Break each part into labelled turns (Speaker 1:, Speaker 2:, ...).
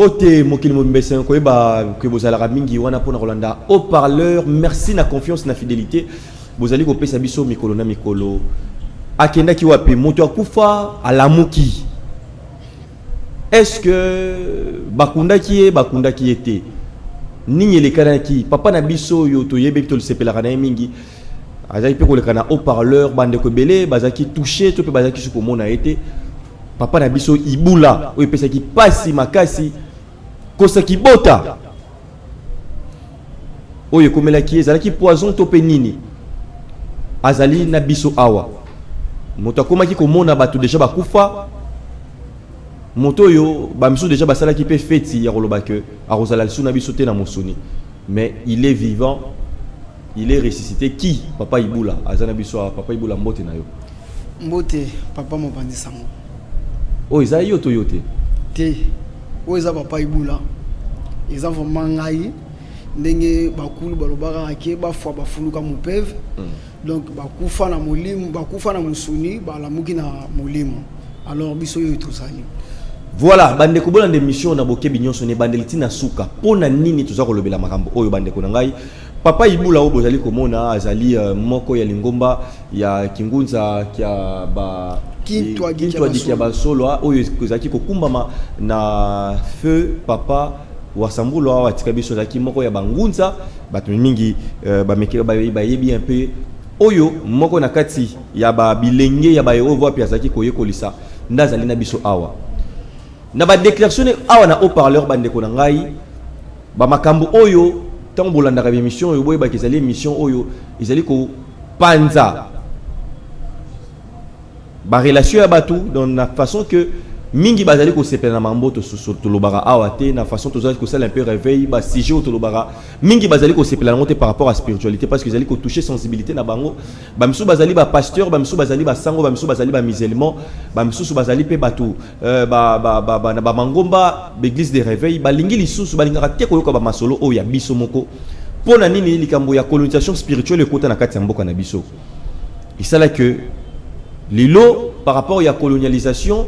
Speaker 1: Mbote mokili mbese ko eba que vous allez mingi wana pona Rolanda au parleur. Merci na confiance na fidélité. Vous allez ko pesa biso mikolo na mikolo. Akenda ki wapi moto akufa alamuki. Est-ce que bakunda ki était Nini le kana ki papa na biso yo to yebe to le sepela kana mingi. Azali pe ko le kana au parleur bande ko belé bazaki touché to pe bazaki su ko mona été. Papa na biso ibula oyo pesa ki pasi makasi kosa ki bota oyo komela ki ezala ki poison to pe nini azali na biso awa moto akoma ki komona bato déjà bakufa moto yo ba miso déjà basala ki pe feti ya koloba ke arozala lisu na biso te na mosoni mais il est vivant, il est ressuscité. Qui papa ibula azana biso papa ibula mbote na yo
Speaker 2: mbote papa mo bandisango.
Speaker 1: Oh, ils ont Toyota.
Speaker 2: Te, oh, ils ont papa ibula. Ils ont vraiment ngai. Ndenge bakulu balobara ake ba fwa ba fulu ka mupeve. Donc bakufa na molimo, bakufa na musuni, ba lamuki na molimo. Alors biso yo tout ça.
Speaker 1: Voilà, bande ko bolande mission na boke binyonso ne bandeliti na suka. Pona nini tuza ko lobela makambo oyo bande ko ngai. Papa ibula obo zali komona azali moko ya lingomba ya kingunza kya ba Kintwa dikia basolo oyo kozaki kokumbama na feu papa wasambulo wa tikabiso zaki moko ya bangunza bato mingi bamekela bayebi un peu oyo moko na kati ya ba bilenge ya ba yerovo pia zaki koyekolisa ndazali na biso awa na ba déclaration awa na haut-parleur bande ko ngai ba makambo oyo tango bolanda ka émission oyo boye ba kezali émission oyo ezali ko panza ba relation ya batu dans la façon que mingi bazali ko sepela na mambo to to lobara awate na façon to zali ko sala un peu réveil ba sujet to lobara mingi bazali ko sepela ngote par rapport à spiritualité parce que zali ko toucher sensibilité na bango ba misu bazali ba pasteur ba misu bazali ba sango ba misu bazali ba musulman ba misu bazali pe batu na ba mangomba l'église de réveil ba lingi lisusu ba lingaka te ko yoka ba masolo o ya biso moko pona nini likambo ya colonisation spirituelle kota na kati ya mboka na biso isala que lilo par rapport à la colonialisation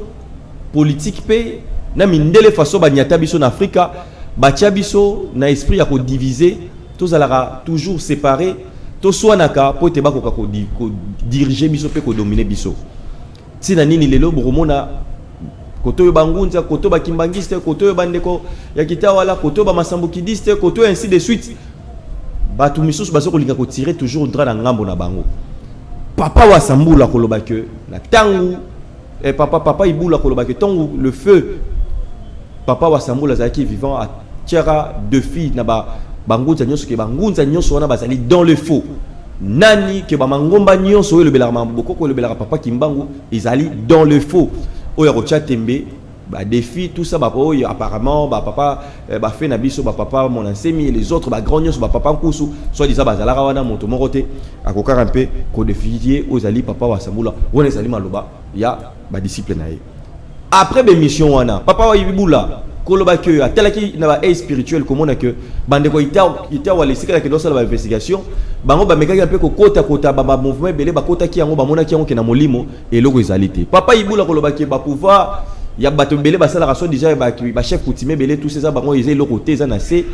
Speaker 1: politique pe na mindele façon banyata biso na Afrika batia biso na esprit ya ko diviser tous alara toujours séparés to swanaka po te ba ko diriger biso pe ko dominer biso tina nini lelo boromona koto yo bangunza koto ba kimbangiste koto yo bandeko ya kitawala koto ba masambukidiste koto ainsi de suite batu misus baso ko linga ko tirer toujours dra na ngambo na bango. Papa wasambula koloba que la tangu et papa ibula koloba que tangu le feu papa wasambula zaki vivant à tiara deux filles na ba bangunza nyonso ke bangunza nyonso wana bazali dans le faux nani ke ba mangomba nyonso le belaka boko ko le belaka papa kimbangu izali dans le faux oya ko chatembe ba défi tout ça ba oyo apparemment ba papa ba fait na biso ba papa mon ensemi et les autres ba grand nyonso ba papa nkusu soit disant ba zalaka wana moto morote akokara mpe ko défier aux ali papa wa samula wona ezali maloba ya ba disciple na ye après be mission wana papa wa ibula koloba que atelaki na ba spirituel comme on a que bande ko ita wa lesika ke dosa ba investigation bango ba mekaki mpe ko kota ba mouvement belé ba kota ki yango ba mona ki yango ke na molimo et loko ezalité papa ibula koloba que ba pouvoir ya bato belé basala raso déjà ba chef coutumier belé tous ces bango ezé le côté za na se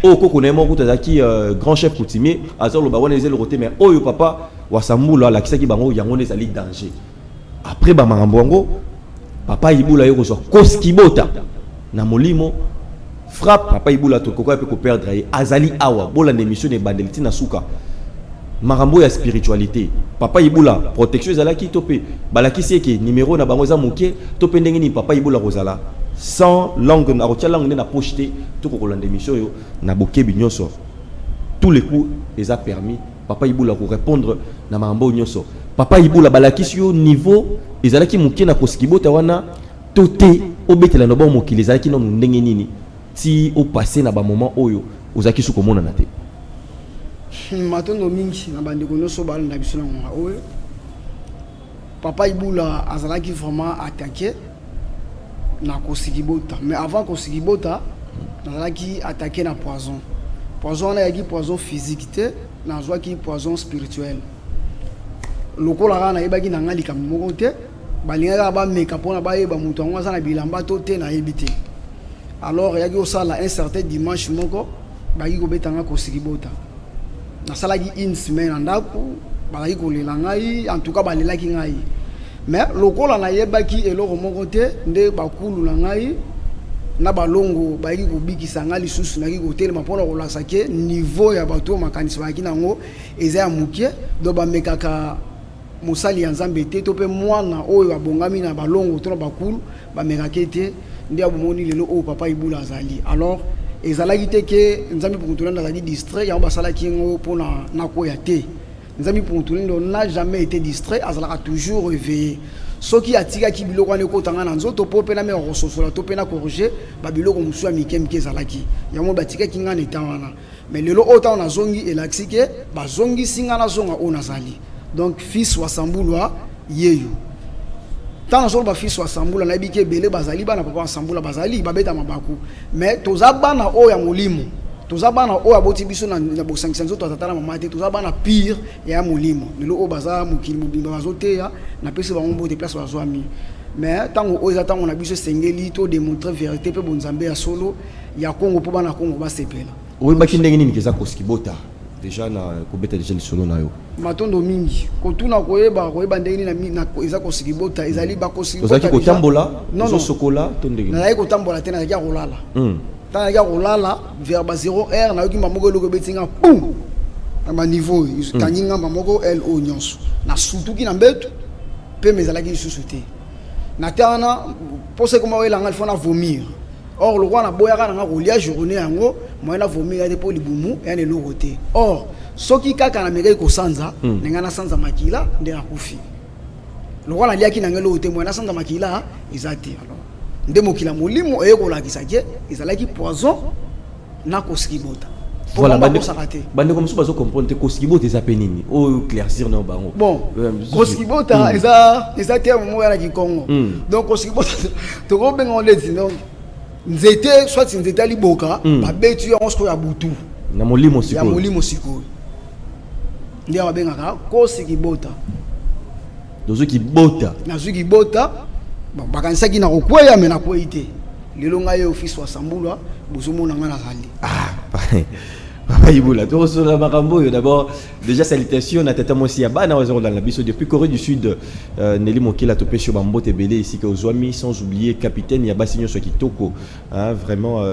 Speaker 1: o ko na mo kutazaki grand chef coutumier azolo ba wona ezé le côté mais oyo papa wasambula la kisaki bango yango ezali danger après ba mangambo papa ibula yo ko koskibota na molimo frappe papa ibula to koko pe ko perdre azali awa bola na émission de bandeliti na suka marambo ya spiritualité papa ibula protection ezalaki topé balaki seke numéro na bango za moké topé ndenge ni papa ibula kozala sans langue na rotia langue na pocheté to ko kolanda émission yo na bokebi nyonso tous les coups les a permis papa ibula ko répondre na marambo nyonso papa ibula balaki yo niveau ezalaki moké na koskibota wana toté obetela no bon mokili ezalaki no ndenge nini ti au passé na ba moment oyo ozaki su komona na te
Speaker 2: matondo mingi na bande ko noso bal na biso na oyo papa ibula azalaki vraiment attaqué na kosigibota mais avant kosigibota azalaki attaqué na poison na yaki poison physique te na zwaki poison spirituel lokola na yebaki na ngali kam moko te balinga ba meka pona ba yeba mutu ngo za na bilamba to te na yebite alors yaki osala un certain dimanche moko baki kobetanga kosikibota nasalaki une semaine en ndako balaki kolela ngai en tout cas balelaki ngai mais lokola nayebaki eloko moko te nde bakulu na ngai na balongo bayaki kobikisa ngai lisusu naki kotelema mpona kolakisa ke niveau ya bato makanisi bayaki nango eza ya mokie do bamekaka mosali ya nzambe te to mpe mwana oyo abongami na balongo to na bakulu bamekaki te nde abomoni lelo oyo papa Ibula azali alors ezalaki te ke nzambe Puntulendo azali distrait yango basalaki yango mpona nakoya te nzambe Puntulendo n'a jamais été distrait azalaka toujours réveillé soki atikaki biloko wana ekotanga na nzoto po mpe na meka kososola to mpe na corrige babiloko mosusu ya mike mike ezalaki yango batikaki nga na eta wana mais lelo oyo ntango nazongi elakisi ke bazongisi nga nazonga oyo nazali donc fils wa Sambulwa yeyo tant nazoloba fils wa Sambula nayebi ke ebele bazali bana papa wa Sambula bazali babeta mabaku mais toza bana oyo ya molimo toza bana oyo aboti biso na bosangisa nzoto atata na mama te toza bana pire ya molimo lelo oyo baza mokili mobimba bazoteya na pesi bango mbote place bazwami mais ntango oyo eza ntango na biso esengeli to démontrer vérité mpe bonzambe ya solo ya Kongo mpo bana Kongo basepela
Speaker 1: oyebaki ndenge nini keza kosikibota déjà na kobeta déjà lisolo na yo
Speaker 2: matondo mingi kotuna koyeba ndenge nini na eza kosikibota ezali bakosikibota
Speaker 1: ozaki kotambola ozo sokola to ndenge
Speaker 2: nazali kotambola te nazali kolala tanaka kolala vers ba 0h na yoki mamoko eloko betinga boum na ba niveau kaninga mamoko el o nyonso na sutuki na mbetu pe mezalaki lisusu te na tana pose koma welanga il faut na vomir or le roi na boyaka na kolia journée yango moyena vomir ya te po libumu ya ne loko te or soki kaka na meka ko sanza ninga na sanza makila nde akufi le roi na liaki na ngelo te moyena sanza makila ezati alors nde mokila molimo ekolakisa ke ezalaki poison na kosikibota
Speaker 1: voilà bande comme ça bazo comprendre te kosikibota eza pe nini o claircir na bango
Speaker 2: bon kosikibota eza terme mo ya Kikongo donc kosikibota to ko benga leti donc nzete soit nzete ali boka babeti yango siko ya butu
Speaker 1: na molimo siko
Speaker 2: ya molimo siko ndia babengaka kosikibota
Speaker 1: dozo ki bota
Speaker 2: na zuki bota bakanisaki na kokweya me na kwei te lelo ngai office wa Sambulwa bozomona nga nazali
Speaker 1: Papa Ibula, tout sur la Marambo, d'abord, déjà salutations, on a tata moi aussi à Bana, dans la biso depuis Corée du Sud, Nelly Mokela, Topé Chobambo, Tebele, ici que Ozoami, sans oublier capitaine Yabasigno Swakitoko, vraiment,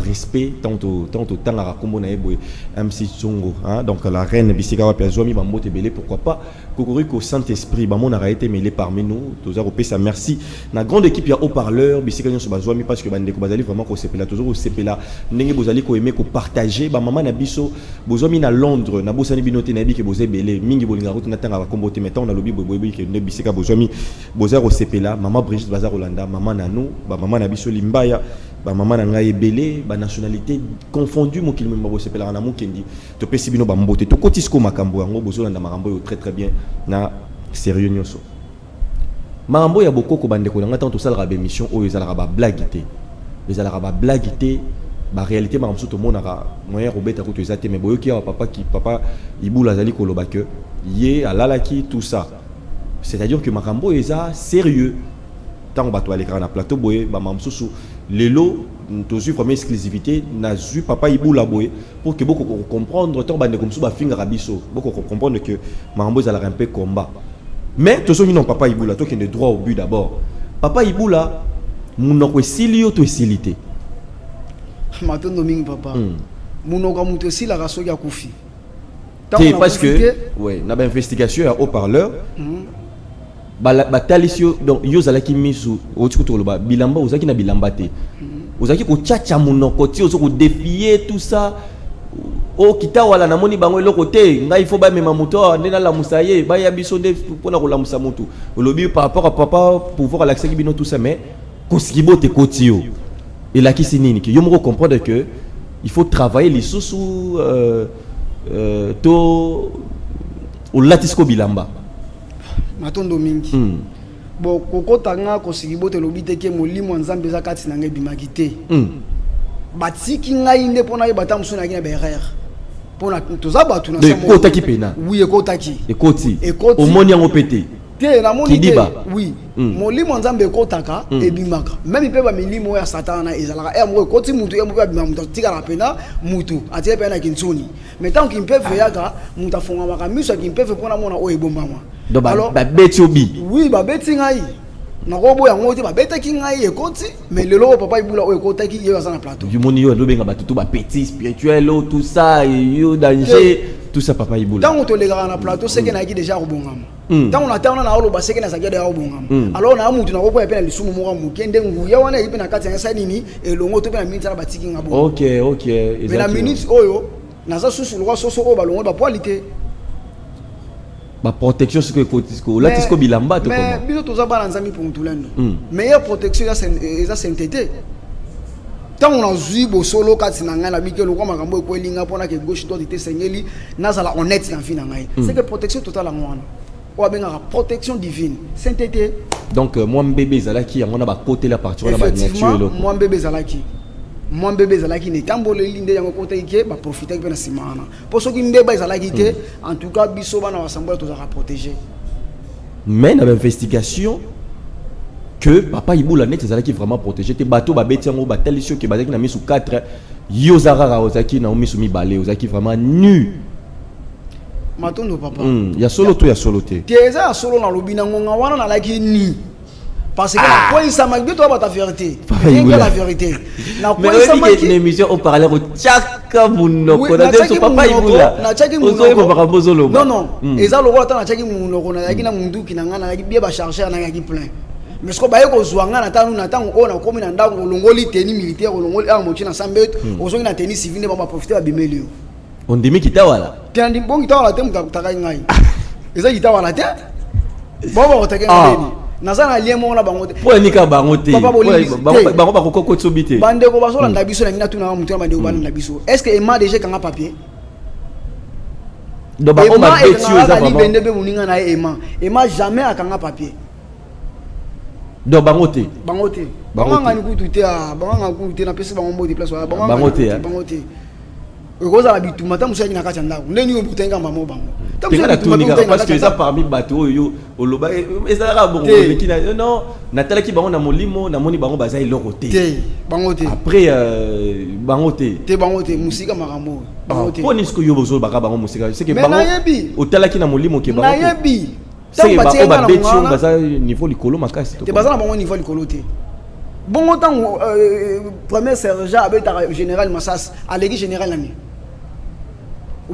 Speaker 1: respect, tant au temps à Rakombo Naebo, MC Tsongo, donc la reine Bissikawa Piazoami, Bambo Tebele, pourquoi pas, Kokoriko Saint-Esprit, Bamon a été mêlé parmi nous, tous Européens, ça merci. La grande équipe, il y a haut-parleur, Bissikawa Sobazoami, parce que Bandeko Bazali, vraiment, qu'on s'est là, toujours au CPLA, Nenge Bozali, qu'on aimait, qu'on partageait, maman na biso bozomi na Londres na bosani binote na bi ke bozé belé mingi bolinga route na tanga ba kombote mettons na lobi boboyi ke ne bisika bozomi bozaro sepela maman Brigitte Bazar Rolanda maman na nous ba maman na biso limbaya ba maman na ngai belé ba nationalité confondue mo kilimo bo sepela na mokendi to pesi bino ba mbote to kotisko makambo yango bozolanda makambo yo très très bien na sérieux nyoso makambo ya bokoko bandeko na tant to sala ba émission o ezala ba blague té ezala ba blague té ba réalité ma msuto monaka moyen robeta ko tezate mais boyoki ya papa Ibula azali koloba que yé alalaki tout ça c'est-à-dire que makambo eza sérieux tant bato aleka na plateau boye ba mamsusu lelo tozu vraiment exclusivité na zu papa Ibula boye pour que beaucoup comprendre tant bande comme ça ba finga rabiso beaucoup comprendre que makambo eza un peu combat mais tozo non papa Ibula to qui est droit au but d'abord papa Ibula munoko esilio to esilité
Speaker 2: matondo mingi papa munoka muto si la raso ya kufi
Speaker 1: parce que ouais na ba investigation ya haut-parleur batalisio donc yo zalaki misu otiko lo ba bilamba ozaki na bilamba te ozaki ko chacha munoko ti ozoko défier tout ça o kita wala na moni bango eloko te ngai faut ba mema moto ndena la musaye ba ya biso nde pona ko la musa mutu olobi par rapport à papa pouvoir l'accès bino tout ça mais kosikibote kotio et là qui signifie que yo mo comprendre que il faut travailler les sous to au latisco bilamba
Speaker 2: matondo mingi bon kokotanga kosikibote lobite ke molimo nzambe za kati na ngai bimakite batiki ngai nde pona ye batamuso na kina berère pona toza batu na
Speaker 1: samo kota ki pena
Speaker 2: oui ekota ki
Speaker 1: ekoti omoni yango pété
Speaker 2: te na moni te
Speaker 1: Kidiba.
Speaker 2: oui molimo nzambe ekotaka ebimaka même pe ba milimo ya satana ezalaka mo ekoti mutu ya mope abima mutu tika la pena mutu atie pena kinsoni mais tant qu'il peut yaka mutu afonga makamiso qu'il peut pona mona o ebombama
Speaker 1: donc ba beti obi
Speaker 2: oui ba beti ngai na robo yango te ba betaki ngai ekoti mais lelo papa ibula o ekotaki ye azana plateau
Speaker 1: du moni yo lobenga batutu ba petit spirituel tout ça yo danger tout ça papa ibula
Speaker 2: tant on les na plateau c'est que na ki déjà robongama tant on attend na olo ba c'est que na sakia déjà robongama alors na mutu na robo ya pena lisumu mo mu kende ngu ya wana ipe na kati ya sanini elongo to pena minute na batiki ngabo
Speaker 1: OK
Speaker 2: mais la minute oyo na za susu lo soso o balongo ba poalité
Speaker 1: ba protection ce que kotisko là tisko bilamba to comment
Speaker 2: mais biso toza bana nzambi pour tulendo meilleure protection ya sainteté tant on a zui bo solo kati na ngana bikelo kwa makambo ko elinga pona ke gauche to te sengeli nazala honnête na vie na ngai c'est que protection totale ngwana o benga protection divine sainteté
Speaker 1: donc moi bébé zalaki yango na ba côté la partie na ba nature lo
Speaker 2: moi bébé zalaki ne tamboleli nde yango côté ike ba profiter pe na simana pour ceux qui mbeba zalaki te en tout cas biso bana wasambula tozaka protéger
Speaker 1: mais na investigation que papa ibula net zalaki vraiment protégé te bateau ba beti yango ba talisio ke bazaki na misu 4 yozara ozaki na misu mibale ozaki vraiment nu
Speaker 2: matondo papa
Speaker 1: ya solo te
Speaker 2: teza solo na lobina ngonga wana na laki ni parce que la quoi ça m'a dit toi ta vérité la vérité na quoi ça m'a dit
Speaker 1: une émission au parler au tchaka munoko na deso papa ibula
Speaker 2: na tchaki
Speaker 1: munoko
Speaker 2: non eza lo ta na tchaki munoko na yaki na munduki na ngana yaki bien ba charger na yaki plein mais ce ko baye ko zwanga na tanu na tango ona komi na ndako longoli tenue militaire longoli a mochi na sambet ozongi na tenue civile ba profiter ba bimelio
Speaker 1: on demi kitawala
Speaker 2: tiandi bongi tawala te mutaka ngai eza kitawala te bobo otake ngeni nazana lien mo na bango te
Speaker 1: po nika bango te bango ba kokoko tsobite
Speaker 2: bande ko basola na biso na mina tuna na mutu na bande ko bana na biso est-ce que ema déjà kanga papier
Speaker 1: do ba o ma beti yo za
Speaker 2: vraiment bende be muninga na ema jamais akanga papier
Speaker 1: do bango te
Speaker 2: bango ngani kutu te bango ngani te na pesi bango mbo déplace
Speaker 1: bango
Speaker 2: te okoza la bituma ta musa kina kacha ndako ndeni yo butenga mamo bango
Speaker 1: ta musa bituma parce que ça parmi bateau yo oloba ezala bongo lekina non natala ki bango na molimo na moni bango bazai loko te
Speaker 2: bango te
Speaker 1: après bango te
Speaker 2: musika makambo bango te
Speaker 1: poni sko yo bozo baka bango musika c'est que
Speaker 2: bango
Speaker 1: otala ki na molimo ke bango
Speaker 2: na yebi
Speaker 1: c'est ba ba betio baza niveau likolo makasi
Speaker 2: te baza na bango niveau likolo te bongo tango premier sergent avec général Massas alegi général nani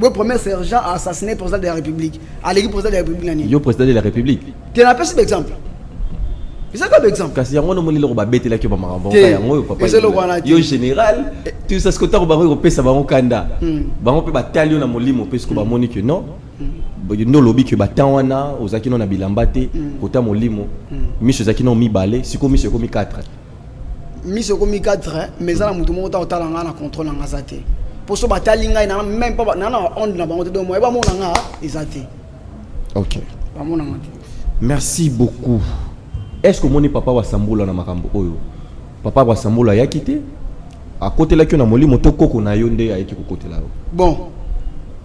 Speaker 2: le premier sergent a assassiné le président de la République. Alegi président de la République nani
Speaker 1: yo président de la République
Speaker 2: tu n'as pas cet exemple c'est ça l'exemple
Speaker 1: kasi yango no moli lo ba bete la ke ba marambo yango papa yo général tout ça ce que ta ba ko pesa bango kanda bango pe ba talio na molimo pe ce que ba moni que non no lobi que ba tawana ozaki no na bilamba te kota molimo miso zaki no mi balé siko miso ko mi 4
Speaker 2: miso ko mi 4 mais ça la mutu mo ta otala na contrôle na ngazate pour so batali ngai na même pas na onde na bango te do mo ba mo na nga ezate
Speaker 1: OK
Speaker 2: ba mo na nga
Speaker 1: merci beaucoup. Est-ce que mon papa wa sambula na makambo oyo papa wa sambula ya kité à côté là que na moli moto koko na yonde ayeki ko côté là
Speaker 2: bon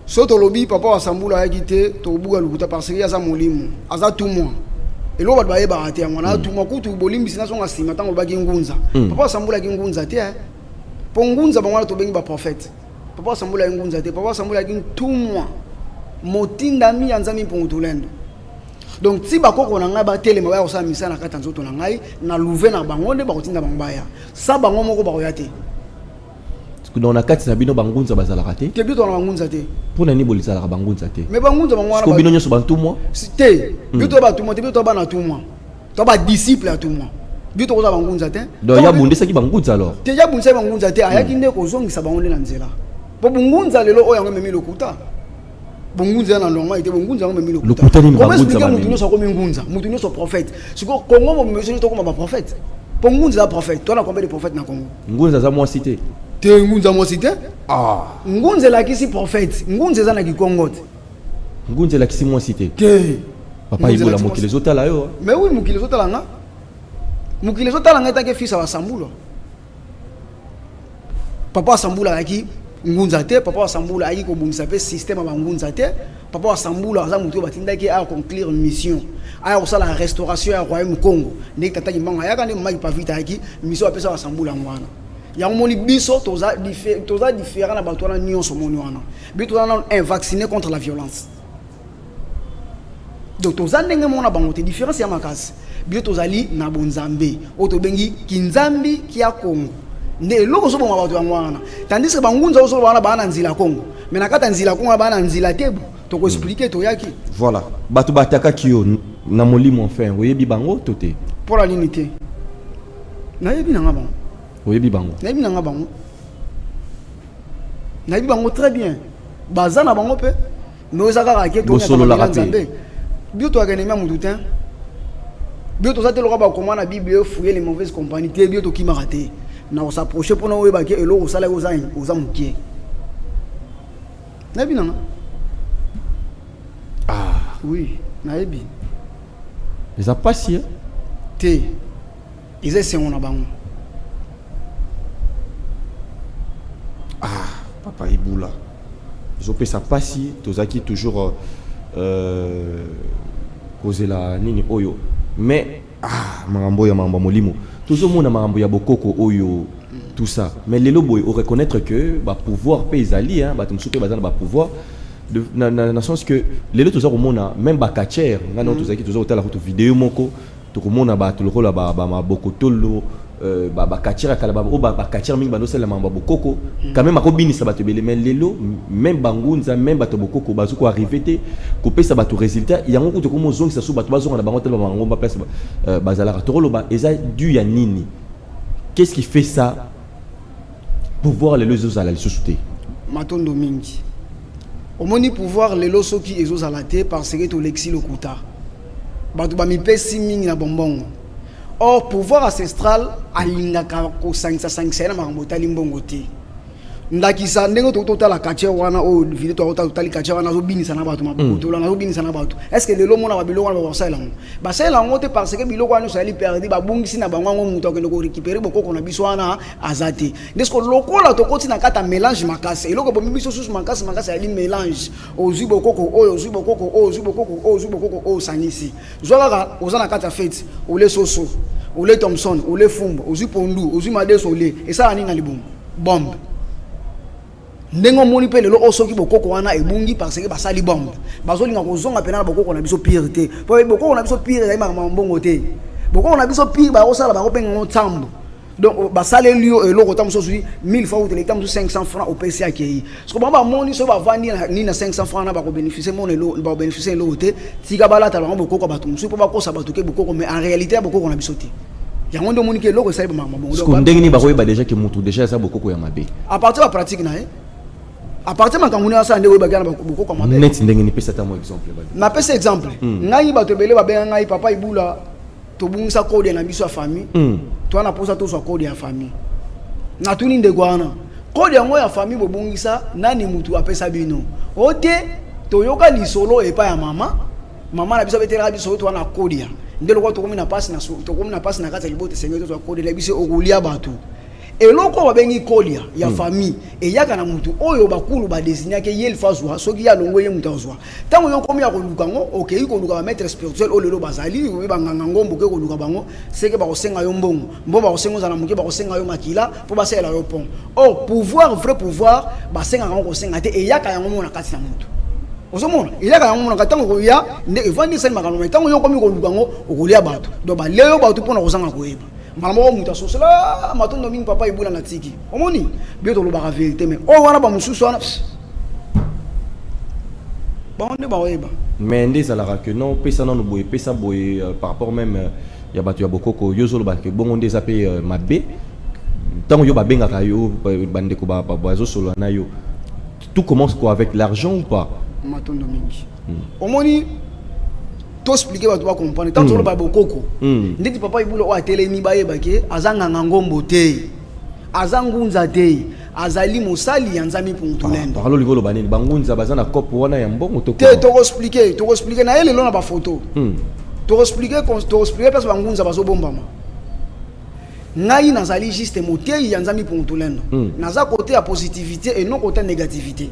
Speaker 2: soto lobi papa wa sambula ya kité to buga lukuta parce que ya za molimo aza tout moi et lo ba ba ba ate ngwana tout moi kutu bolimbi sina songa sima tango ba kingunza papa wa sambula kingunza te pour ngunza ba ngwana to bengi ba prophète papa wa sambula kingunza te papa wa sambula kin tout moi motinda mi anzami pour tulendo. Donc si bakoko na ngai ba telema ba osala misa na kata nzoto na ngai na louver na bango nde ba kotinda bango baya sa bango moko ba koyate
Speaker 1: parce que dans la kati na bino bangunza bazala raté
Speaker 2: te bito na bangunza te
Speaker 1: pona ni bolisa la bangunza te
Speaker 2: mais bangunza bango wana
Speaker 1: ko bino nyoso bantu moi
Speaker 2: te bito ba tout moi te bito ba na tout moi to ba disciple à tout moi bito ko za bangunza te
Speaker 1: donc ya bundisa ki bangunza alors
Speaker 2: te ya bundisa bangunza te ayaki nde ko zongisa bango na nzela po bungunza lelo oyo ngome milokuta bongunza na longa ite bongunza ngome milo
Speaker 1: lokuta ni bangunza
Speaker 2: ba mutu nyoso ko mingunza mutu nyoso prophète siko kongo mo monsieur to ko ba prophète bongunza prophète toi na combien de prophètes na Congo
Speaker 1: ngunza za moi cité
Speaker 2: te ngunza moi cité ngunza la kisi prophète ngunza za na Kikongo
Speaker 1: ngunza la kisi moi cité
Speaker 2: te
Speaker 1: papa ibola mokile zota la yo
Speaker 2: mais oui mokile zota la nga mokile zota la nga ta ke fils wa Sambula papa Sambula yaki ngunza te papa wasambula ayi ko bungisa pe système ba ngunza te papa wasambula aza mutu batindaki a conclure une mission aya ko sala restauration ya royaume Congo ndeki tata mbanga yaka ndi maki pavita yaki mission apesa wasambula ngwana ya moni biso toza différent na bato na nyonso moni wana biso na un vacciné contre la violence donc toza ndenge mona bango te différence ya makasi biso tozali na bonzambe o to bengi kinzambi kia Congo nde loko so bonga bato ngwana tandis que bangunza so bana bana nzila Congo mais na kata nzila Congo bana nzila tebu to ko expliquer to yaki
Speaker 1: voilà bato bataka kio na molimo enfin oyebi bango toté
Speaker 2: pour la limiter na yebi na ngaba
Speaker 1: oyebi bango
Speaker 2: na yebi na ngaba na yebi bango très bien bazana bango pe mais ozaka ka ke to na nzambe bio to akene ma mututin bio to sa te loka ba comment na bible fouiller les mauvaises compagnies te bio to ki maraté na on s'approcher pour nous ba ke elo o sala oza mukie na bien
Speaker 1: ah
Speaker 2: oui na yebi
Speaker 1: les a pas si
Speaker 2: te ils essaient on a bango
Speaker 1: ah papa Ibula ils ont fait ça pas si tozaki toujours causer la nini oyo mais ah mambo ya mambo molimo toujours mona mambo ya bokoko oyo tout ça mais lelo boy au reconnaître que ba pouvoir paysali hein ba tumsupe bazana ba pouvoir na sens que lelo toujours mona même ba catcher ngana tozaki toujours otala photo vidéo moko to komona ba to lokola ba bokotolo ba catcher kala ba catcher mingi bano sala mambo bokoko quand même akobinisa bato bele mais lelo même bangunza même bato bokoko bazuko arriver te ko pesa bato résultat yango ko to komo zongi sa so bato bazonga na bango tellement bango ba place bazala to loba eza du ya nini qu'est-ce qui fait ça pouvoir les losos à la société
Speaker 2: matondo mingi omoni pouvoir les losos qui ezo alate parce que to l'exil okuta bato ba mi pesi mingi na bombongo. Or, pouvoir ancestral, alingaka ko sangisa na makambo tali mbongo te. Ndakisa ndenge to la kache wana o video to tali kache wana zo binisa na bato maboko to na zo binisa na bato. Est-ce que lelo mona ba biloko wana ba sala ngo? Ba sala ngo te parce que biloko wana so ali perdi ba bungisi na bango ngo muto ko récupérer boko na biso wana azate. Ndesko lokola to koti na kata mélange makase. Eloko bo biso susu makase ali mélange. Ozu bokoko oyo ozu bokoko ozu bokoko ozu bokoko o sanisi. Zolaka ozana kata fete ole soso ole Thompson ole Fumbo ozu pondu ozu madeso ole et ça ani na libum bombe. Ndengo moni pe lelo osoki bokoko wana ebungi parce que basali bombe bazolinga kozonga pena na bokoko na biso pire te po bokoko na biso pire za mama mbongo te bokoko na biso pire ba osala ba kopenga ntambo donc basale lio eloko tamso sui 1000 fois ou te tamso 500 francs au PC akei parce que bamba moni so ba vandi ni na 500 francs na ba ko bénéficier mon elo ba bénéficier elo te tika balata ba bokoko batumsu po ba kosa batuke bokoko mais en réalité bokoko na biso te yango ndo moni ke eloko sali ba mama mbongo
Speaker 1: donc ndenge ni ba koyeba déjà que mutu déjà ça bokoko ya mabe
Speaker 2: à partir de la pratique na à partir de quand on a ça ndé bagana beaucoup comme
Speaker 1: net ndenge ni pesa ta mo exemple
Speaker 2: na pesa exemple ngai bato belé ba benga ngai papa Ibula to bungisa code na biso ya famille to na posa to so code ya famille na tuni ndegwana code yango ya famille bo bungisa nani mutu apesa bino ote to yoka lisolo epa ya mama na biso betela biso to na code ya ndelo kwa to komi na passe na so to komi na passe na kata libote sengo to code la biso okulia bato eloko babengi kolia ya famille eyaka na mutu oyo bakulu ba désigner ke yel fazwa soki ya longo ye mutu azwa tango yo komi ya koluka ngo okay ko luka ba maître spirituel o lelo bazali we banganga ngombo ke ko luka bango seke ba kosenga yo mbongo mbo ba kosenga za na muke ba kosenga yo makila po ba sela yo pont or pouvoir vrai pouvoir ba senga ngo kosenga te eyaka yango mona kati na mutu osomona eyaka yango mona katango ko ya nde evandi sen makano tango yo komi ko luka ngo okolia bato do ba leyo bato pona kozanga koyeba malamo muta sosela matondo mingi papa Ibula na tiki omoni bioto lo ba vérité mais o wana ba mususu wana ba onde ba weba
Speaker 1: mais ndeza la que non pesa non boye pesa boye par rapport même ya batu ya bokoko yozo lo ba ke bongo ndeza pe mabe tango yo ba benga ka yo bande ko ba bazo solo na yo tout commence quoi avec l'argent ou pas
Speaker 2: matondo mingi omoni to expliquer ba to ba comprendre tant solo ba bokoko ndeti papa Ibula o atelemi ba yeba ke azanga ngombo te azangunza te azali mosali ya nzami pour mutulendo
Speaker 1: paralo likolo banini bangunza bazana kopo wana ya mbongo to
Speaker 2: te to expliquer na ele lona ba photo to expliquer parce bangunza bazo bombama ngai nazali juste moteur ya nzambi pour tolendo naza côté ya positivité et non côté négativité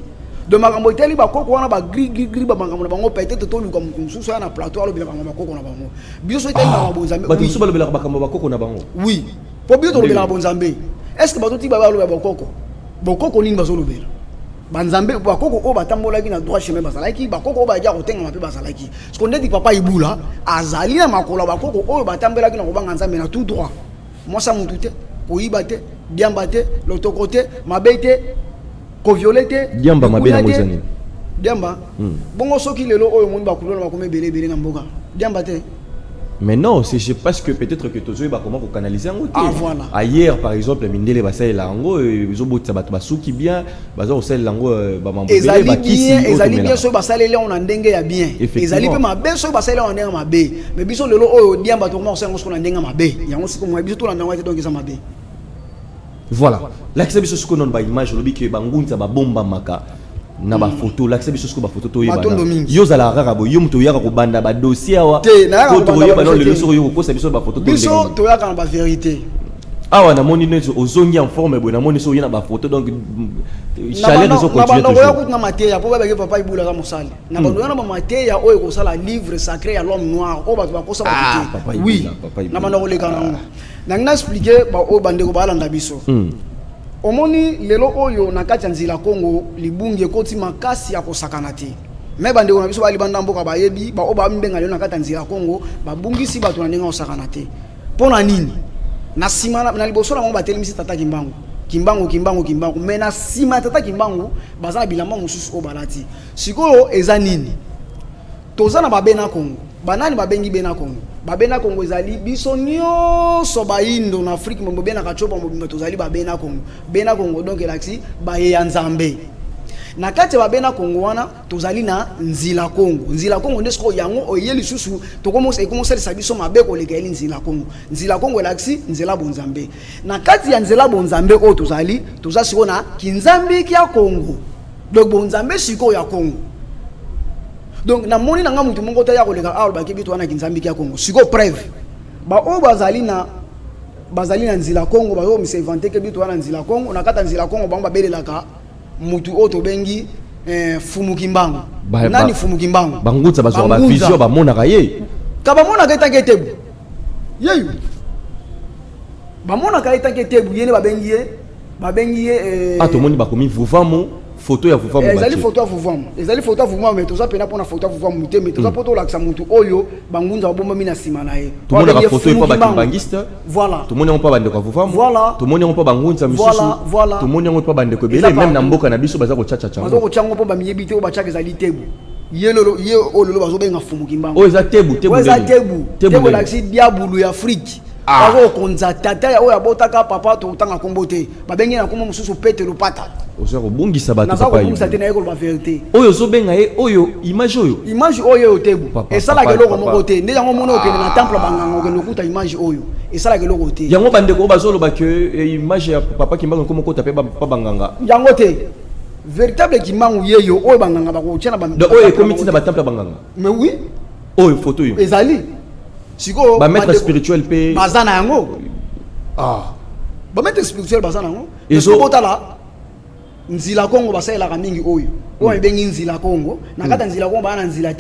Speaker 2: de makambo teli ba koko wana ba gri ba makambo na bango peut-être to luka mususu na plateau alo bila bango ba koko na bango biso teli na bonzambe
Speaker 1: ba mususu ba lo bila makambo ba koko na bango
Speaker 2: oui po bio to bila bonzambe est-ce que ba to ti ba lo ba koko nini ba zo lo bila banzambe ba koko o batambola ki na droit chemin bazalaki ba koko o ba ja kotenga mape bazalaki parce qu'on dit papa ibula azali na makola ba koko o batambola ki na ko banga nzambe na tout droit moi ça mon tout koyiba te diamba te l'autocoté mabete ko violete
Speaker 1: diamba mabena mozani
Speaker 2: diamba bongo soki lelo oyo moni ba kulona ba kome belé na mboka diamba te.
Speaker 1: Mais non, c'est parce que peut-être que tu vas comment canaliser en côté.
Speaker 2: Ah voilà.
Speaker 1: Ailleurs par exemple Mindele basay lango ils ont botsa bat basuki bien baza osel lango ba mambo
Speaker 2: belé ba kisi ezali bien so basalele on ndenge ya bien ezali pe mabe so basalele on ndenge mabe mais biso lelo oyo diamba to mo osengo so na ndenge mabe yango siko mo biso to na ndenge donc eza mabe.
Speaker 1: Voilà. L'accès biso siko non ba image lobi ke bangunza ba bomba maka na ba photo l'accès biso siko ba photo to yeba yo za la rara bo yo mto yaka ko banda ba dossier wa to yeba non le leso yo ko sa biso ba photo to
Speaker 2: biso to yaka na ba vérité
Speaker 1: awa na moni nezo ozongi en forme bo na moni so yena ba photo donc chalet de so continuer
Speaker 2: toujours na ba ko na mateya po ba ke papa ibula ka mosali na ba na ba mateya oyo ko sala livre sacré ya l'homme noir o ba to ba ko sa ba oui na ba ko le kana na ngina expliquer ba o bande ko ba landa biso omoni lelo oyo na kati ya nzila Kongo libungi ekoti makasi ya kosakana te me bande ko na biso ba libanda mboka ba yebi ba o ba mbenga lelo na kati ya nzila Kongo ba bungisi bato na ndenga osakana te pona nini na sima na liboso na mo ba telemisi tata kimbangu me na sima tata kimbangu bazana bilamba mususu o balati sikoyo eza nini tozana babena Kongo banani babengi bena Kongo babena Kongo ezali biso nyonso baindo na Afrique mo bena kachopa mo bimba tozali babena Kongo donc elaxi baye ya nzambe na kati babena Kongo wana tozali na nzila Kongo ndesko yango oyeli susu tokomosa ekomosala biso mabeko lekeli nzila Kongo elaxi nzela bonzambe na kati ya nzela bonzambe o tozali siko na kinzambi kia Kongo donc bonzambe siko ya Kongo. Donc na moni na nga mutu mongo ta ya koleka aul ba kebitu wana kinzambi kia Kongo siko preuve ba o bazali na nzila Kongo ba yo mi se inventer kebitu wana nzila Kongo na kata nzila Kongo ba belelaka mutu oto bengi fumu kimbangu nani fumu kimbangu
Speaker 1: bangutsa bazwa ba vision ba mona ka ye
Speaker 2: ka ba mona ka etake tebu yeyu ba mona ka etake tebu yene ba bengi ye
Speaker 1: to moni ba komi vuvamu photo ya vuvamu
Speaker 2: ezali photo ya vuvamu mais toza pena pona photo ya vuvamu muté mais toza poto laksa mutu oyo bangunza babomba mina sima na ye
Speaker 1: to mona ka photo e pa ba kimbangiste
Speaker 2: voilà
Speaker 1: to moni on pa bande ko vuvamu
Speaker 2: voilà
Speaker 1: to moni on pa bangunza misusu
Speaker 2: voilà
Speaker 1: to moni on pa bande ko belé même na mboka na biso baza ko chacha chango
Speaker 2: bazo ko chango po ba miyebite o ba chaka ezali tebu ye ololo bazo benga fumu kimbangu
Speaker 1: o eza tebu
Speaker 2: laksi diabulu ya Afrique bazo konza tata ya oya botaka papa to tanga kombote babengi na komo mususu pete lopata
Speaker 1: ozako bungisa bato papa
Speaker 2: yo na tena yeko ba vérité
Speaker 1: oyo zo benga ye oyo image
Speaker 2: oyo tebu esala ke loko moko te nde yango mono okende na temple banganga okende okuta image oyo esala ke loko te
Speaker 1: yango bande ko bazolo ba ke image ya papa kimbangu komo kota pe pa banganga
Speaker 2: yango te véritable kimbangu yeyo oyo banganga bako tiana ba
Speaker 1: oyo comité na ba temple banganga
Speaker 2: mais oui
Speaker 1: oyo photo yo
Speaker 2: ezali siko
Speaker 1: ba maître spirituel pe
Speaker 2: bazana yango ba maître spirituel bazana yango ezo botala nzila Kongo basalela mingi oyo bengi nzila Kongo na kata nzila Kongo bana nzila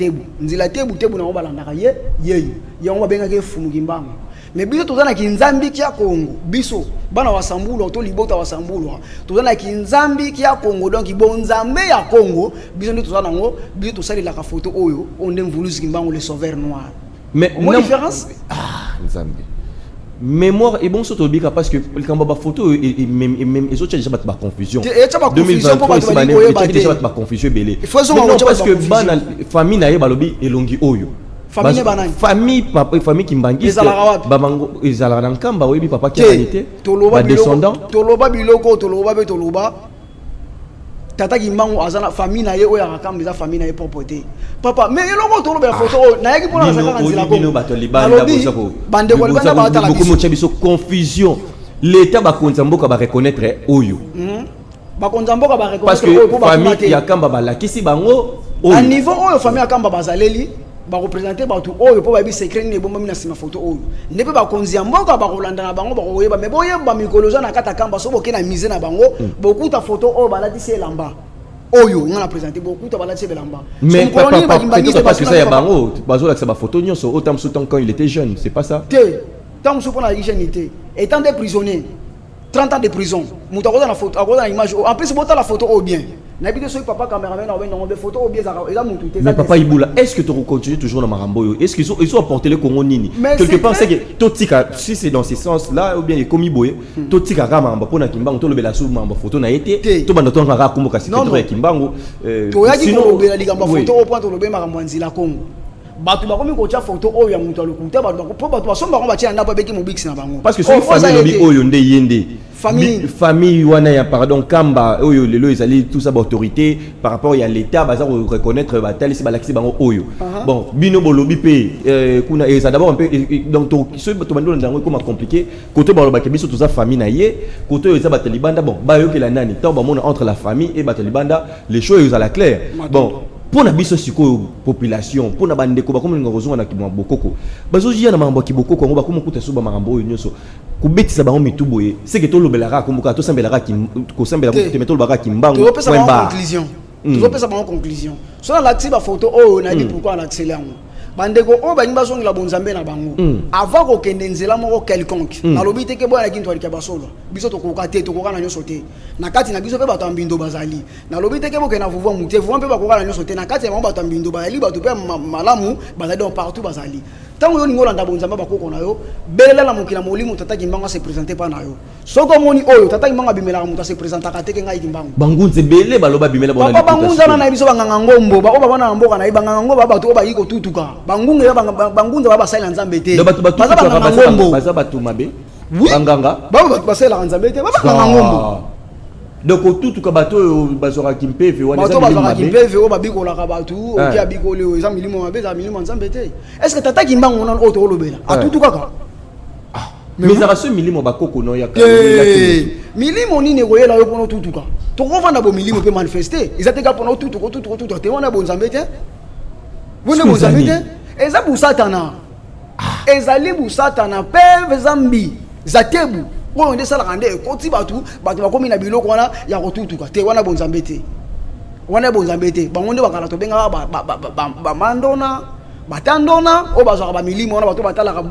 Speaker 2: tebu na obalandaka yeyo yango benga ke fumu kimbangu mais biso tozana kinzambi kia Kongo biso bana wasambulwa to libota wasambulwa tozana kinzambi kia Kongo donc bonzambe ya Kongo biso ndio tozana ngo biso tosalela ka photo oyo onde mvuluzi kimbangu le sauveur noir
Speaker 1: mais
Speaker 2: une différence
Speaker 1: nzambe mémoire et bon surtout bika parce que quand ba photo et même les autres déjà ba confusion 2023 c'est mané déjà ba confusion belé parce que bana famille na ye balobi elongi oyo famille papa famille kimbangi bamango ezala na nkamba oyebi papa qui a été ba descendant
Speaker 2: toloba biloko toloba tata kimbangu azana famille na ye oyo akamba za famille na ye propreté papa mais eloko toloba la photo na yaki pona za kaka nzila ko
Speaker 1: bato libanda bozako
Speaker 2: bande ko libanda ba tala
Speaker 1: beaucoup mocha biso confusion l'état ba konza mboka ba reconnaître oyo
Speaker 2: ba konza mboka ba reconnaître
Speaker 1: parce que famille ya kamba ba lakisi bango
Speaker 2: à niveau oyo famille ya kamba bazaleli ba représenter ba tout oyo po ba bi secret ni bomba mina sima photo oyo ndepe ba konzi ya mboka ba kolanda na bango ba koyeba mais boyeba mikoloza na kata kamba so boke na mise na bango bokuta photo oyo balati se lamba oyo ngana présenter bokuta balati se lamba
Speaker 1: mais peut-être parce que ça ya bango bazo la ba photo nyonso autant soutant quand il était jeune c'est pas ça
Speaker 2: tant sous pour la jeunité étant des prisonniers 30 ans de prison muta ko na photo ko na image en plus bota la photo au bien. Papa caméraman des photos ou bien
Speaker 1: mais papa Iboula, est-ce que tu continues toujours dans Marambo? Est-ce qu'ils ont apporté le Congo Nini? Quelque part, c'est que Totika, si c'est dans ce sens-là, ou bien comme Iboye, Totika Ramamba, pour Nakimbango, tout le Belassou, Mamba photo n'a été, tout le monde a raconté comme Kassi, Kimbango.
Speaker 2: Sinon, photo au point de le Maramwanzi la Congo. Batu ba komi ko tia photo oyo ya mutu alukuta batu ba batu ba somba ko ba tia ndaba beki mobix na bango
Speaker 1: parce que c'est famille lobi oyo nde yende famille wana ya pardon kamba oyo lelo ezali tout ça ba autorité par rapport ya l'état baza ko reconnaître ba tali si ba laxi bango oyo bon bino bolobi pe kuna et ça d'abord un peu donc ce to bando ndango comme compliqué côté ba loba ke biso tout ça famille na ye côté oyo ça ba talibanda bon ba yo ke la nani tant ba mona entre la famille et ba talibanda les choses ils à la claire bon pour na biso siko population pour na bandeko ba comme ngozonga na kimwa bokoko bazo jia na mambo kibokoko ngo ba comme kuta suba mambo oyo nyonso kubetisa bango mituboye c'est que to lobelara kumbuka to sambela kim ko sambela ko temeto lobaka kimbango
Speaker 2: point ba conclusion to pesa ba conclusion so la tiba photo oyo na dit pourquoi la tselango bandeko o ba nyimba songi la bonzambe na bango avant ko kende nzela moko quelconque na lobi te ke boya kinto alika basolo biso to ko kate to ko kana nyoso te na kati na biso pe bato ambindo bazali na lobi te ke boke na vuvwa muté vuvwa pe ba ko kana nyoso te na kati ya bato ambindo bazali bato pe malamu bazali donc partout bazali tango yo ningola nda bonzambe ba koko na yo belela la mokila molimo tata kimbanga se présenter pa na yo soko moni oyo tata kimbanga bimela muta se présenter ka te ke ngai kimbanga
Speaker 1: bangunze bele baloba bimela bona
Speaker 2: ba bangunza na biso banganga ngombo ba ba na mboka na ibanga ngombo ba bato ba yiko tutuka bangunga ya bangunza ba basala nzambe te
Speaker 1: baza bato mabe banganga
Speaker 2: ba bato basala nzambe te ba banganga ngombo
Speaker 1: donc tout ka bato bazora kimpeve wana
Speaker 2: bato bazora kimpeve o babikola ka bato o kia bikole o za milimo mabe za milimo nzambe te est-ce que tata kimbango na o to lobela atutu kaka
Speaker 1: mais ça rasse milimo bakoko no ya ka
Speaker 2: milimo nini ko yela yo pono tutuka to ko vanda bo milimo pe manifester ezate ka pono tutuko te wana bo nzambe te wona bo nzambe te eza bu satana ezali bu satana pe zambi zatebu oyo nde sala kande ekoti bato bakomi na biloko wana ya kotutuka te wana bonzambe te bango nde bakala tobenga bamandona batandona oyo bazwaka bamilimo wana bato batalaka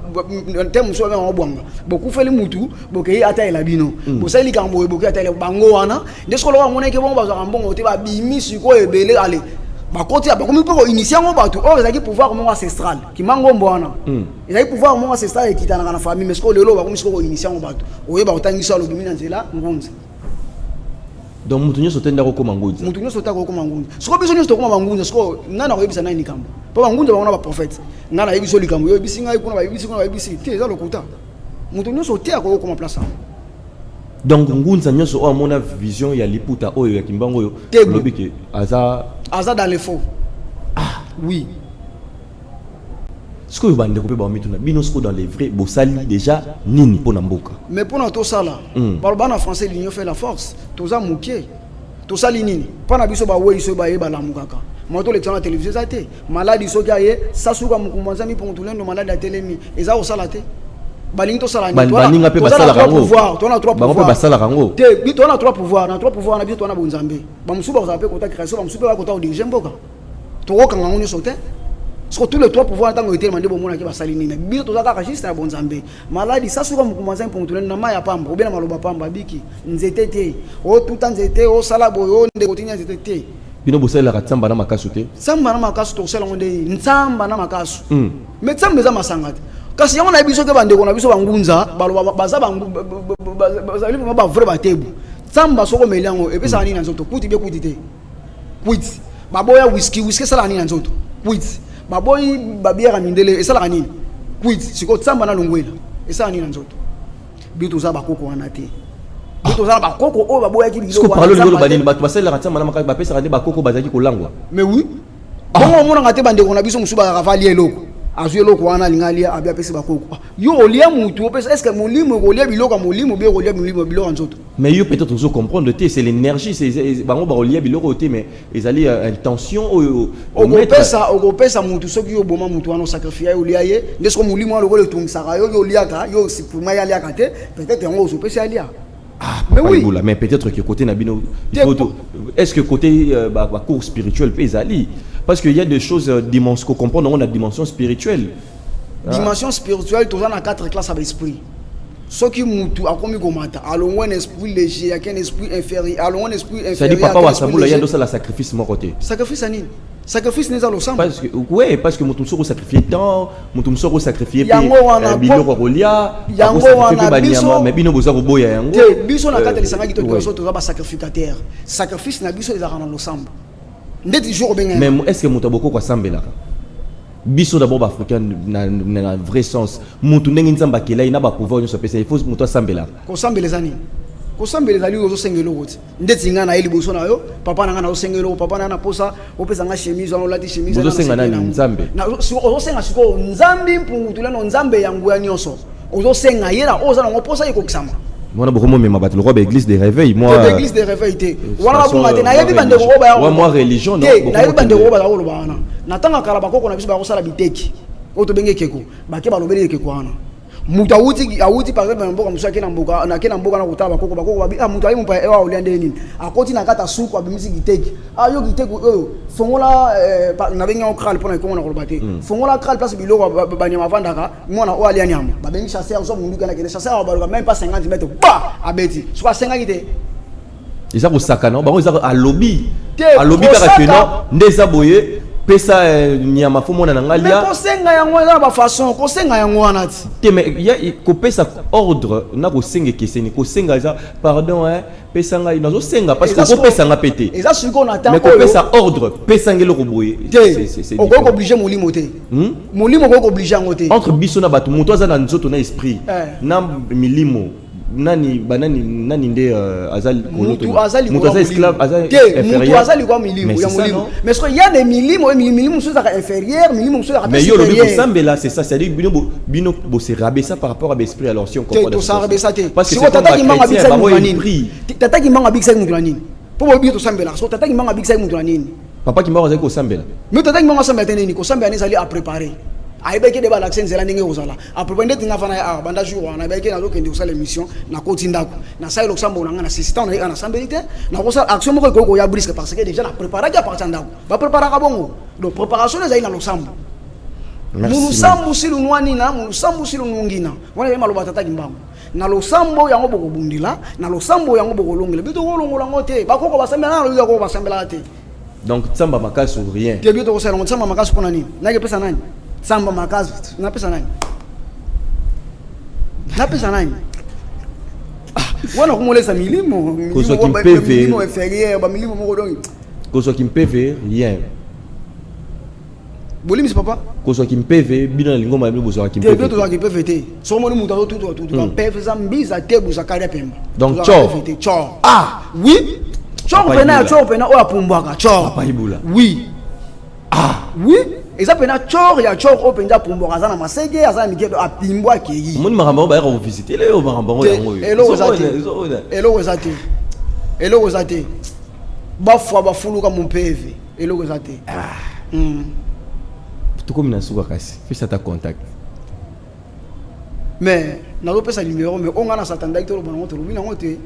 Speaker 2: te mosu babenga mobwanga bokufeli mutu bokei ataela bino bosali likambo boye bokei ataela bango wana nde sikoyo lokola monaki bongo bazwaka mbongo te babimi sikoyo ebele ale bakoti bakomi mpe koinitie yango bato oyo ezalaki pouvoir moko ancestral kimangombo wana ezalaki pouvoir moko ancestral ekitanaka na famille mais sikoyo lelo bakomi sikoyo koinitie yango bato oyeba kotangisa alobimi na nzela ngunza
Speaker 1: donc mutu nyonso te ndako koma ngunza
Speaker 2: mutu nyonso te kokoma ngunza sikoyo biso nyonso tokoma bangunza sikoyo nani akoyebisa nani likambo mpo bangunza bango na baprophète ngai nayebi so likambo yoyebisi ngai kuna bayebisi te eza lokuta mutu nyonso te akokoma place yango
Speaker 1: donc ngunza nyonso oyo amona vision ya liputa oyo ya kimbango oyo lobi ke aza
Speaker 2: dans les faux oui
Speaker 1: ce que vous bandez couper bamituna bino ce dans les vrais bosali déjà nini pona mboka
Speaker 2: mais pona to sala parle en français l'union fait la force toza mukie to sali nini pana biso ba we iso ba yeba la mukaka moto le tana télévision ça té malade iso kaye sasuka mukumanza mi pour tulendo malade a telemi eza o sala té balingi to sala
Speaker 1: ni baninga pe basala rango
Speaker 2: tona trois pouvoirs
Speaker 1: ba basala rango
Speaker 2: te bi tona trois pouvoirs na biso tona bonzambe ba musuba za pe kota création ba musuba kota o diriger mboka to ko kanga ngoni sote parce que tous les trois pouvoirs tant que était demandé bon mona ke basali nini biso to za ka juste na bonzambe maladi sasuka mukumanza pour tulendo na maya pamba obena maloba pamba biki nzete te o tout en nzete o sala boyo nde kotinya nzete te
Speaker 1: bino bosala ka tsamba na makasu te
Speaker 2: tsamba na makasu to sala ngonde ntsamba na makasu mais tsamba za masanga te kasi yango na biso ke bandeko na biso bangunza baloba baza bazali ba vrai batebu tsamba soko meliango epesa nini na nzoto kuti be kuti te kuti baboya whisky sala nini na nzoto kuti baboyi babiera mindele esala nini kuti siko tsamba na longwela esala nini na nzoto bito za bakoko wana te bito za bakoko o baboya ki
Speaker 1: biloko wana siko parlo banini bato basala tsamba na makaka bapesa rande bakoko bazaki kolangwa
Speaker 2: mais oui bongo mona ngate bandeko na biso musuba ka vali eloko azuelo ko wana lingalia abia pesi bakoko yo olia mutu est-ce que molimo olia biloko molimo be olia molimo biloko nzoto
Speaker 1: mais yo peut-être vous comprendre c'est l'énergie c'est bango ba olia biloko te mais ezali intention
Speaker 2: o pesa mutu soki yo boma mutu wana sacrifier olia ye ndesko molimo alo ko tungisaka yo olia ka yo sipuma ya lia ka te peut-être ngo zo pesa alia.
Speaker 1: Ah, mais oui. Mais peut-être que côté Nabino, est-ce que côté cours spirituel peut aller? Parce qu'il y a des choses dimension qu'on comprend dans la dimension spirituelle.
Speaker 2: Dimension spirituelle, tu as 4 classes d'esprit. Ce qui moutou a commis comme ça, alors un esprit léger, il y a un esprit inférieur, alors un esprit inférieur.
Speaker 1: Ça dit papa wa saboula il y a d'autres la sacrifice mon côté.
Speaker 2: Sacrifice ani. Sacrifice n'est pas le sang.
Speaker 1: Parce que ouais, parce que moutou soro sacrifier temps, moutou soro sacrifier biloko rolia,
Speaker 2: yango wana biso
Speaker 1: mais bino boza boya yango.
Speaker 2: Te biso na kata lisanga kito to so ba sacrificateur. Sacrifice na biso ezaka na losambo. Ndeti jour benga.
Speaker 1: Mais est-ce que moutou boko kwa sambela? Biso d'abord africain na vrai sens mutu ndenge nzamba kela ina ba pouvoir nyso pesa il faut mutu asambela
Speaker 2: ko sambelezani ko sambelezali ozo sengelo kuti ndeti nga na eli boso na yo papa na nga na osengelo papa na posa opesa nga chemise ono lati chemise
Speaker 1: ozo senga na nzambe
Speaker 2: na ozo senga siko nzambi mpungutu leno nzambe yangu ya nyoso ozo senga yela oza na posa yiko kisama
Speaker 1: mwana beaucoup me mabat le roi église de réveil moi
Speaker 2: l'église de réveil té wana ba ngate na yebi bande roba ya
Speaker 1: moi religion non
Speaker 2: na yebi bande roba la lo bana natanga kala bakoko na biso ba kosala biteki oto benge keko ba ke ba lobeli keko wana muta wuti par exemple mboka musaki na mboka na kutaba bakoko ba muta ayi mpa ewa oliande nini akoti na kata suku abimisi biteki ayo biteki oyo fongola na benga okral pona ko na kolobate fongola kral place biloko banyama vandaka mona o ali anyama ba bengi chasseur so mundu kana kene chasseur ba même pas 50 mètres ba abeti soit 50 ite
Speaker 1: ils a ko sakana ba ko à lobby kaka que non ndeza boye pesa nyama fo mona ngalia
Speaker 2: mais ko senga yango na ba façon ko senga yango wana ti
Speaker 1: te mais il y a ko pesa ordre na ko senga keseni ko senga za pardon pesa nga inazo senga parce que ko pesa nga pété
Speaker 2: et ça ce qu'on attend
Speaker 1: mais ko pesa ordre pesa ngelo ko boye
Speaker 2: c'est on ko obligé molimo te molimo ko obligé ngote
Speaker 1: entre biso na bato moto za na nzoto na esprit na milimo nani nde azali
Speaker 2: mutu azali
Speaker 1: esclave azali
Speaker 2: inférieur mutu azali kwa milimo ya molimo mais il y a des milimo sont inférieur milimo sont
Speaker 1: mais yo le bino sambela c'est ça c'est à dire bino bo se rabaisser par rapport à l'esprit alors si on comprend
Speaker 2: to sa rabaisser
Speaker 1: parce que c'est tata ki manga bikisa
Speaker 2: nini tata ki manga bikisa nini po bo bino to sambela so tata ki manga bikisa nini
Speaker 1: papa ki manga azali ko sambela
Speaker 2: mais tata ki manga sambela nini ko sambela ni à préparer aibeke de ba l'accent zela ndenge ozala après ndeti nga fana ya banda jour wana aibeke na lokende osala émission na koti ndako na sai loksambo na nga na assistant na sambelité na kosa action moko ko ya brisque parce que déjà na préparer ya partir ndako ba préparer ka bongo donc préparation les na loksambo munu sambu silu nwani na munu sambu silu ngina wana yema loba tata kimbango na losambo yango boko bundila na losambo yango boko longela bito kolongola ngote bakoko basambela na lo ko basambela te
Speaker 1: donc tsamba makasu rien
Speaker 2: te bito ko sala tsamba makasu pona nini na ke pesa nani samba makazi na pesa nani wana kumolesa milimo milimo inférieur ba milimo moko donc
Speaker 1: ko so ki mpv rien
Speaker 2: bolimi c'est papa
Speaker 1: ko so ki mpv bino lingo ma bo so ki mpv
Speaker 2: te to ki mpv te so mo muta tout ka mpv za mbiza te bu za kare pemba
Speaker 1: donc
Speaker 2: chor ah oui chor pena o apumbwaka chor
Speaker 1: papa ibula
Speaker 2: oui oui eza pena chor ya chor openja pumbwa azana masege azana mikedo apimbwa keyi
Speaker 1: moni makambo ba ko visiter le o makambo yango
Speaker 2: elo ozate ba fwa ba fuluka mon PV elo ozate
Speaker 1: tout comme na suka kasi fais ta contact
Speaker 2: mais na lo pesa numéro mais on ngana satanda to lo bana to lo bina ngote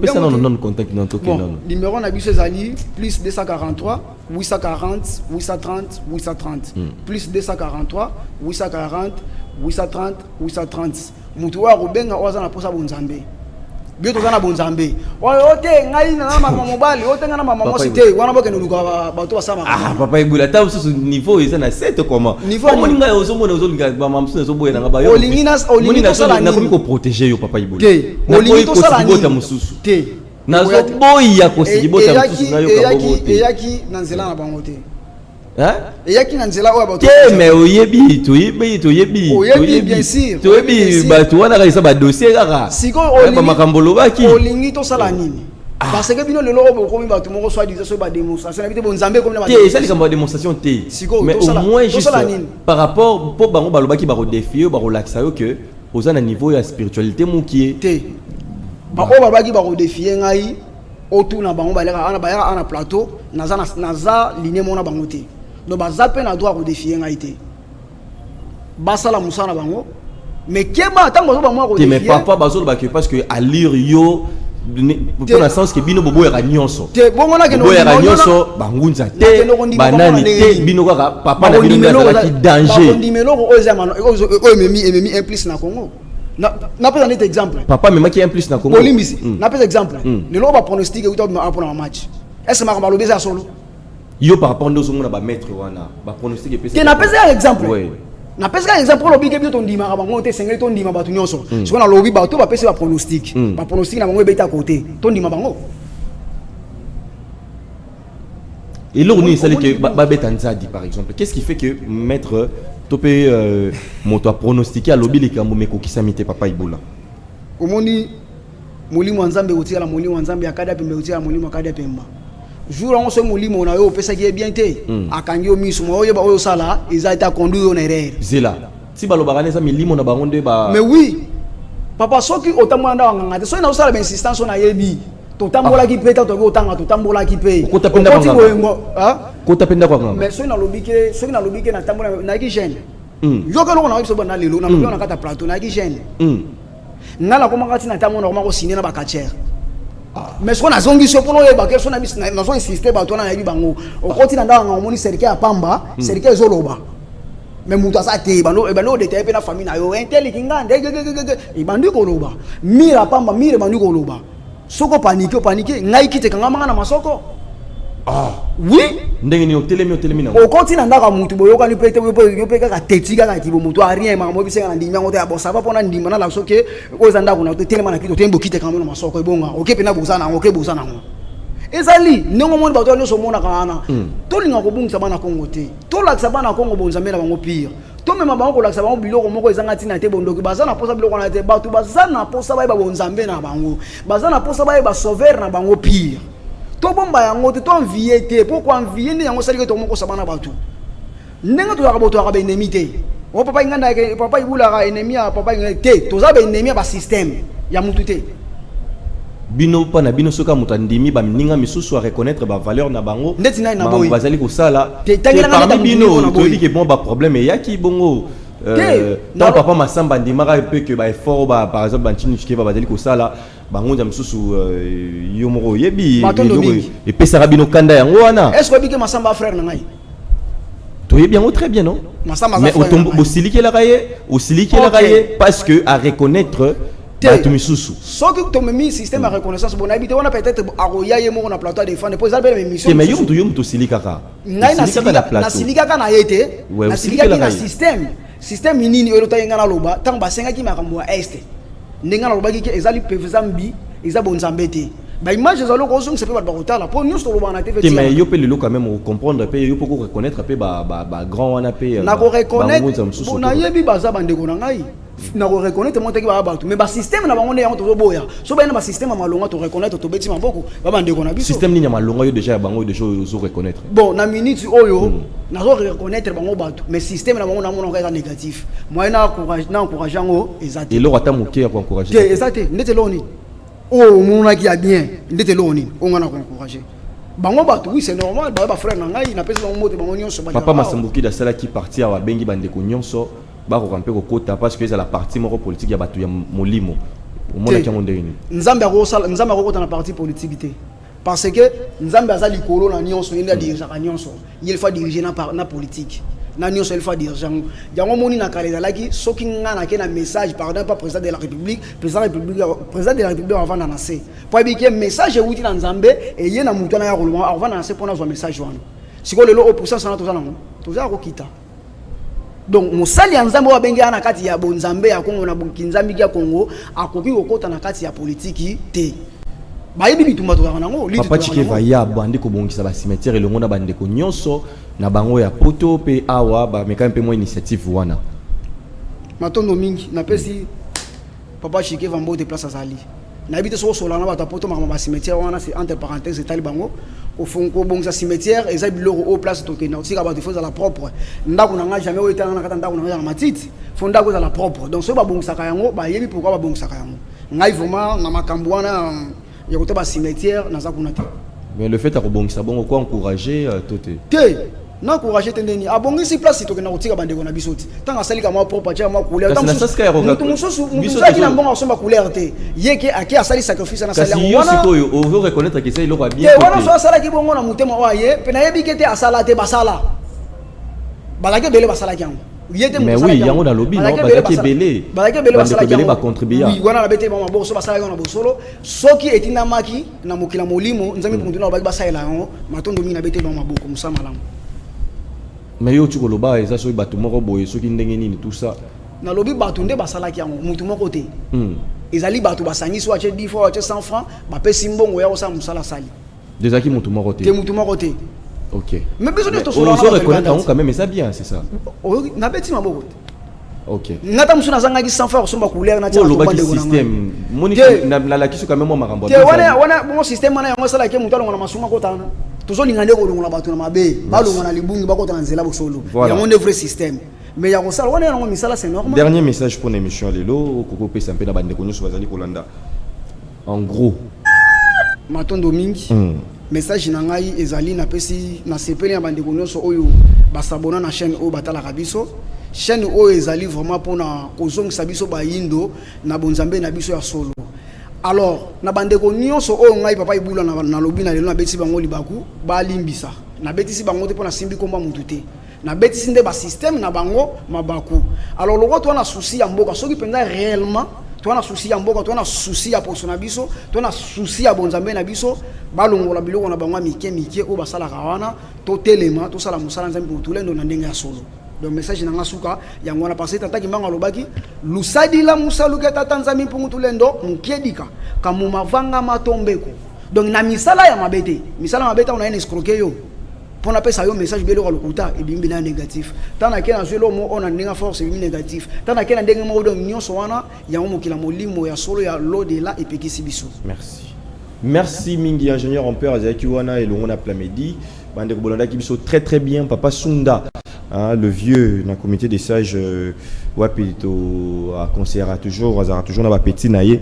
Speaker 1: pesa non contact non to que non
Speaker 2: numéro na biso ezali plus 243 840 830 830 plus 243 840 830 830 mutu wa rubenga oza na posa bonzambe bio to zana bonzambe oyo te ngai na mama mobali oyo te ngana mama mosi te wana boke nuluka bato basama
Speaker 1: papa ibula ta so niveau eza na 7 comment
Speaker 2: niveau
Speaker 1: moni ngai ozo mona ozo linga mama msusu so boye na ba yo
Speaker 2: olingina to sala
Speaker 1: na komi ko protéger yo papa ibula
Speaker 2: te olingina to sala
Speaker 1: ni bota mususu
Speaker 2: te
Speaker 1: na zo boya ko sigi bota mususu na yo ka bobo te
Speaker 2: eyaki na nzela na bango te
Speaker 1: eyaki
Speaker 2: na nzela oyo bato
Speaker 1: te mais oyebi
Speaker 2: bien sûr
Speaker 1: toyebi bato wana ka isa ba dossier kaka
Speaker 2: siko
Speaker 1: ba makambo lobaki
Speaker 2: olingi to sala nini Parce que bino le loro comme ba tout monde soit disait sur ba démonstration habité bon Nzambe comme la
Speaker 1: ça les comme démonstration té mais au moins juste par rapport pour bango balobaki ba défier ba relaxer que aux un niveau de spiritualité moukié
Speaker 2: té ba o balobaki ba défier ngai autour na bango balera ana plateau naza ligne mona bango té donc ba zape na droit ko défier ngai té ba sala musana bango mais keba tant bazo ba moi ko défier
Speaker 1: mais parfois bazo ba que parce que à lire yo pour le sens que bino bobo ya nyonso
Speaker 2: bongo na ke no
Speaker 1: ya nyonso bangunza te banani te bino kaka papa na bino ngala ki danger
Speaker 2: ndimelo ko ozamano o memi implice na Congo na pesa net exemple
Speaker 1: papa mema ki implice na Congo
Speaker 2: olimbisi na pesa exemple le lo ba pronostic uta pour un match est-ce que ma lobeza solo
Speaker 1: yo par rapport ndo zongo na ba maître wana ba pronostic pesa
Speaker 2: ke na pesa exemple na pesa exemple lo bige bio ton dima ka bango te sengeli ton dima batu nyonso so na lobi ba to ba pesa ba pronostic na bango ebeta côté ton dima bango
Speaker 1: et là on est salé que ba beta nzadi par exemple qu'est-ce qui fait que maître topé moto a pronostiquer à lobi les kambo meko kisamite papa Iboula
Speaker 2: omoni molimo nzambe otia la molimo nzambe akada pembe otia la molimo akada pemba jour on se molimo na yo pesa ki bien te akangi o miso mo yo ba oyo sala ezata conduire on erreur
Speaker 1: zela si ba lobagane za milimo na bango nde ba
Speaker 2: mais oui papa soki otamwanda nganga te so ina osala ba insistance na yebi totambola ki peta to otanga totambola ki pe
Speaker 1: ko tapenda kwa nganga ko tapenda kwa nganga
Speaker 2: mais so ina lobike na tambola na ki jeune yo ka lokona biso bana lelo na lobi na kata plateau na ki jeune ngala ko mangati na tamona ko mako signer na ba katier mais ce qu'on a zongi sur pour nous évacuer son ami na so insister ba to na yebi bango o koti na ndanga ngomoni serike ya pamba serike zoloba mais mutu asa te bano de te pe na famille na yo intel kinga ndege ibandi ko loba mira pamba mire bandi ko loba soko panique ngai kite kanga manga na masoko oui
Speaker 1: ndenge ni hotelemi na
Speaker 2: o koti na ndaka mutu boyoka ni pete yo pe ka tetika ka kibo mutu a rien manga mo bisenga na ndimba ngoto ya bosa ba pona ndimba na la soke o zanda kuna telema na kito tembo kite kanga na masoko ebonga oke pe na bozana oke bozana ngo ezali ndongo moni bato nyoso mona kana to linga ko bungisa bana Kongo te to lakisa bana Kongo bonzamela bango pire to mema bango ko lakisa bango biloko moko ezanga tina te bondoki bazana posa biloko na te bato bazana posa ba bonzambe na bango bazana posa ba sauver na bango pire to bomba yango te to envier te pourquoi envier ni yango sali ke to moko sabana bato ndenga to yakaboto yaka be ennemi te o papa nganda ke papa Iboula ka ennemi ya papa te to za be ennemi ba système ya mutu te
Speaker 1: bino pa na bino soka mutandimi ba ninga misusu a reconnaître ba valeur na bango
Speaker 2: ndeti na boy
Speaker 1: bazali ko sala
Speaker 2: te parmi
Speaker 1: bino to di ke bon ba problème ya ki bongo tant papa masamba ndimaka pe que ba effort ba par exemple bantini chikeva bazali ko sala bango nza misusu yo moko yebi et pesa bino kanda yango wana
Speaker 2: est-ce que bike masamba frère na ngai
Speaker 1: to yebi yango très bien non mais au silike la kaye parce que à reconnaître tout misusu
Speaker 2: soki to memi système à reconnaissance bon habité on a peut-être aroya ye mo na plateau de défendre pour ça belle mission
Speaker 1: mais yo to silika ka
Speaker 2: ngai na silika ka na yete na silika ki na système nini oyo tayenga na loba tant basenga ki makambo ya est ndenga na loba ki ezali pevzambi eza bonzambe te ba image zalo ko so sepe ba bakotala po nyos to loba na te
Speaker 1: fait mais yo pe le quand même comprendre pe yo poko reconnaître pe ba grand wana pe
Speaker 2: na ko reconnaître na yebi baza bandeko na ngai na ko reconnaître monte ki ba bato mais ba système na bango ne yango to boya so ba na ba système malonga to reconnaître to beti maboko ba bandeko na biso
Speaker 1: système ni malonga yo déjà bango de choses zo reconnaître
Speaker 2: bon na minute oyo na zo reconnaître bango bato mais système na bango na mona ka négatif moi na encourage yango ezate
Speaker 1: et lo ata moké pour encourager
Speaker 2: ezate ndete loni oh mona ki a bien ndete loni on ngana ko encourager bango bato oui c'est normal ba frère na ngai na pesa bango moto bango nyonso ba
Speaker 1: papa Masambuki da sala ki parti awa bengi bandeko nyonso ba ko kampe ko kota parce que c'est la partie moko politique ya bato ya molimo au monde ki ngonde ni
Speaker 2: nzambe ko kota na parti politique te parce que nzambe azali kolo na nyonso ina diriger ka nyonso il faut diriger na politique na nyonso il faut diriger yango moni na kalenda laki soki ngana ke na message par exemple président de la république président de la république avant d'annoncer pour bien message wuti na nzambe et yena mutu na ya koloma avant d'annoncer pour na zo message wana siko lelo au pourcent sana to za ko kita donc musali ya nzambe wa bengi ana kati ya bonzambe ya Kongo na bunkinzambi ya Kongo akoki kokota na kati ya politiki te bayibi bitumba to kana ngo
Speaker 1: papa Chikeva ya bandi ko bongisa ba cimetière le ngona bande ko nyonso na bango ya poto pe awa ba meka mpe mo initiative wana
Speaker 2: matondo mingi na pesi papa Chikeva mbote place azali n'habite sur solana ba tapoto ma cimetière wana c'est entre parenthèses c'est talibango au fond ko bonza cimetière et ça biloko au place to kena aussi ka ba défense à la propre ndako na nga jamais o etana na kata ndako na nga matiti fond ndako à la propre donc so ba bonza ka yango ba yebi pourquoi ba bonza ka yango ngai vraiment na makambo wana ya ko ba cimetière na za kuna te
Speaker 1: mais le fait à rebondir bon quoi encourager toté
Speaker 2: non encourager tendeni abongi si place to kena kotika bandeko na bisoti tanga sali ka ma propre tia ma couleur
Speaker 1: tant
Speaker 2: mutu mususu mutu na mbongo somba couleur te yeke aki asali sacrifice na sali
Speaker 1: yango wana kasi on veut reconnaître que ça il aura bien
Speaker 2: te wana so asala ki bongo na mutema wa ye pe na yebi kete asala te basala balake bele basala ki yango
Speaker 1: mais oui yango na lobby non balake bele basala ki ba contribuer
Speaker 2: oui wana na bete ba maboko so basala ki na bosolo soki etina maki na mokila molimo nzambi puntu na ba basala yango matondo mi na bete ba maboko musama lamu.
Speaker 1: Mais yo tu koloba eza so bato moko boye soki ndenge nini tout ça
Speaker 2: na lobi bato nde basalaki yango mutu moko te ezali bato basangisi wa che 10 fois che 100 francs ba pesi mbongo ya osala musala sali
Speaker 1: déjà ki mutu moko te
Speaker 2: mutu moko te
Speaker 1: OK
Speaker 2: mais besoin de to solo
Speaker 1: on reconnaître quand même mais ça bien c'est ça
Speaker 2: na beti maboko
Speaker 1: OK
Speaker 2: ngata musuna zangaki 100 francs somba couleur na tia
Speaker 1: to bande système moni na la kiso quand même moi makambo
Speaker 2: te wana bon système wana yango sala ke mutu alonga na masuma kotana tozolingande kolongola bato na mabe balonga na libungi bakota na nzela bosolo yango ne vrai système mais ya kosala wana yango misala c'est normal.
Speaker 1: Dernier message pour l'émission lelo koko pesa mpe na bande konyo so bazali kolanda en gros
Speaker 2: matondo mingi message na ngai ezali na pesi na sepeli ya bande konyo so oyo basabona na chaîne oyo batala kabiso chaîne oyo ezali vraiment pona kozongisa biso ba yindo na bonzambe na biso ya solo. Alors na bandeko nyonso oyo ngai papa ibula na lobi na lelo na beti bango libaku ba limbisa na beti si bango te pona simbi komba mutu te na beti si nde ba système na bango mabaku. Alors loko to na souci ya mboka soki penza réellement to na souci ya mboka to na souci ya poso na biso to na souci ya bonzambe na biso balongola biloko na bango mike o basala kawana to telema to sala musala nzambe mutulendo na ndenge ya solo. Donc message na ngasuka yango na passé tata kimbanga lobaki lusadi la musaluka tata nzambi pungutu lendo mukiedika kamuma vanga matombeko. Donc na misala ya mabete on a une escroquer yo pour na pesa yo message belo ka lokuta e bimbi na négatif tana ke na zelo mo on a ndinga force bimbi négatif tana ke na ndenge mo do nyonso wana yango mokila molimo ya solo ya lodela e pekisi biso.
Speaker 1: Merci mingi ingénieur en père Azaki wana et le on a plamedi bande ko bolanda ki biso très bien papa Sunda. Hein, le vieux dans le comité des sages wapi to a conseillera toujours na ba petit naye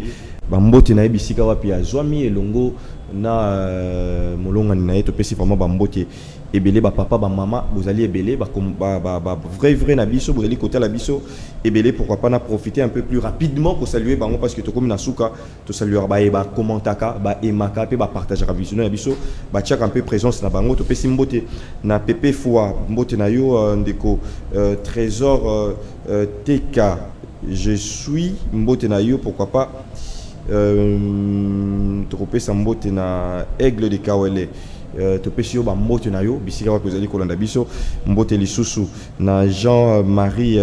Speaker 1: ba mbote naye bisika wapi azwami elongo na molonga naye to pesi vraiment ba mbote ebele ba papa ba mama bozali ebele ba vrai na biso bozali côté la biso ebele pourquoi pas na profiter un peu plus rapidement pour saluer bango parce que to comme na suka to saluer ba commentaka ba emaka pe ba partager vision na biso ba tchak un peu présence na bango to pesi mbote na pepe foi mbote na yo ndeko trésor TK je suis mbote na yo pourquoi pas to pesa mbote na aigle de Kawele to pesi yo ba mbote na yo bisika wa kozali kolanda biso mbote lisusu na Jean-Marie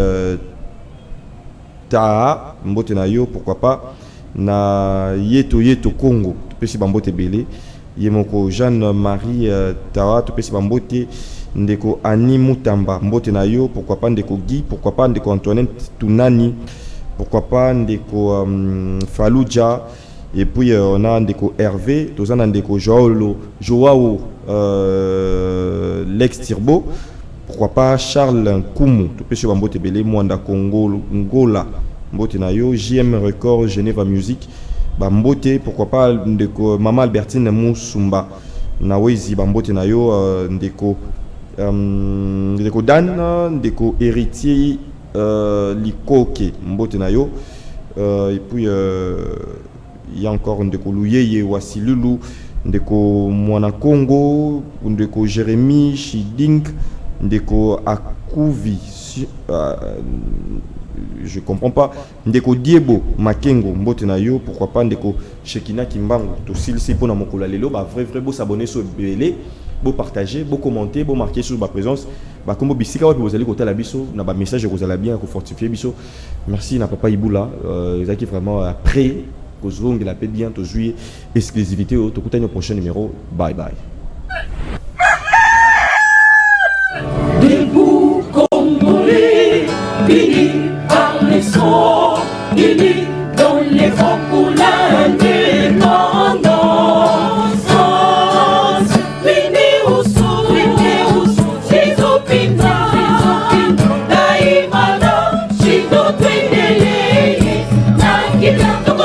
Speaker 1: ta mbote na yo pourquoi pas na yeto Congo to pesi ba mbote belé yemoko Jean-Marie ta to pesi ba mbote ndeko Ani Mutamba mbote na yo pourquoi pas ndeko Guy pourquoi pas ndeko Antoinette Tunani pourquoi pas ndeko Fallujah. Et puis on a ndeko Hervé, on a ndeko Joao Lex Tirbo, pourquoi pas Charles Nkumu, tout peut sur Bambote Belé, Mwanda Congo, Ngola, Mbote Nayo, JM Record, Geneva Music, Bambote, pourquoi pas ndeko Mama Albertine Moussumba, Nawezi Bambote Nayo, ndeko Dan, ndeko Héritier Likoke, Mbote Nayo, et puis il y a encore ndeko Luyeye Wasilulu, ndeko Mwana Congo, ndeko Jérémy Chidink, ndeko Akuvi, je comprends pas, ndeko Diebo Makengo mbote na yo, pourquoi pas ndeko Shekina Kimbango, to silsi pour na mokola lelo ba vrai beau s'abonner sur belé, beau partager, beau commenter, beau marquer sur ma présence, ba comme bisika wa vous allez côté la biso, na ba message vous allez bien ko fortifier biso. Merci na papa Ibula, Zaki vraiment après Kozong la paix bien to jouer exclusivité au au prochain numéro. Bye bye.
Speaker 3: Debout Congolais, unis par les sons, unis dans les vents pour l'année.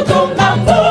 Speaker 3: kotonga mpo